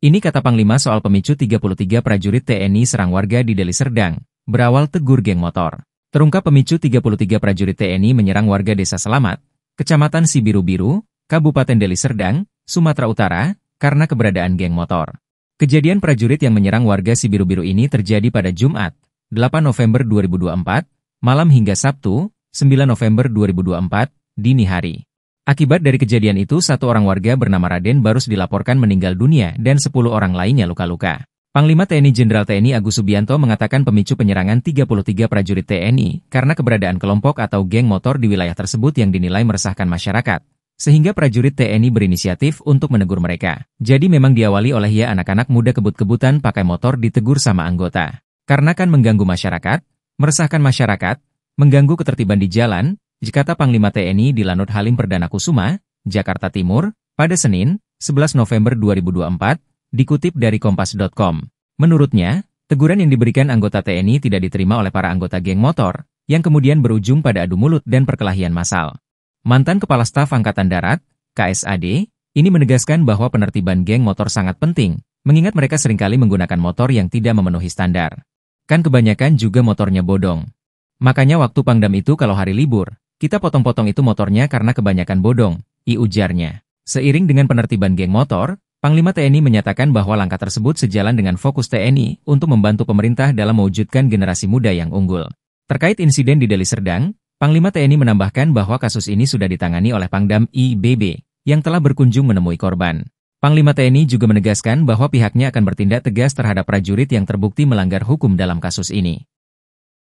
Ini kata Panglima soal pemicu 33 prajurit TNI serang warga di Deli Serdang, berawal tegur geng motor. Terungkap pemicu 33 prajurit TNI menyerang warga Desa Selamat, Kecamatan Sibiru-Biru, Kabupaten Deli Serdang, Sumatera Utara, karena keberadaan geng motor. Kejadian prajurit yang menyerang warga Sibiru-Biru ini terjadi pada Jumat, 8 November 2024, malam hingga Sabtu, 9 November 2024, dini hari. Akibat dari kejadian itu, satu orang warga bernama Raden Barus dilaporkan meninggal dunia dan 10 orang lainnya luka-luka. Panglima TNI Jenderal TNI Agus Subianto mengatakan pemicu penyerangan 33 prajurit TNI karena keberadaan kelompok atau geng motor di wilayah tersebut yang dinilai meresahkan masyarakat. Sehingga prajurit TNI berinisiatif untuk menegur mereka. Jadi memang diawali oleh ya anak-anak muda kebut-kebutan pakai motor ditegur sama anggota. Karena kan mengganggu masyarakat, meresahkan masyarakat, mengganggu ketertiban di jalan, kata Panglima TNI di Lanut Halim Perdana Kusuma, Jakarta Timur, pada Senin, 11 November 2024, dikutip dari Kompas.com. Menurutnya, teguran yang diberikan anggota TNI tidak diterima oleh para anggota geng motor, yang kemudian berujung pada adu mulut dan perkelahian massal. Mantan Kepala Staf Angkatan Darat, KSAD, ini menegaskan bahwa penertiban geng motor sangat penting, mengingat mereka seringkali menggunakan motor yang tidak memenuhi standar. Kan kebanyakan juga motornya bodong. Makanya waktu Pangdam itu kalau hari libur, kita potong-potong itu motornya karena kebanyakan bodong, ujarnya. Seiring dengan penertiban geng motor, Panglima TNI menyatakan bahwa langkah tersebut sejalan dengan fokus TNI untuk membantu pemerintah dalam mewujudkan generasi muda yang unggul. Terkait insiden di Deli Serdang, Panglima TNI menambahkan bahwa kasus ini sudah ditangani oleh Pangdam IBB, yang telah berkunjung menemui korban. Panglima TNI juga menegaskan bahwa pihaknya akan bertindak tegas terhadap prajurit yang terbukti melanggar hukum dalam kasus ini.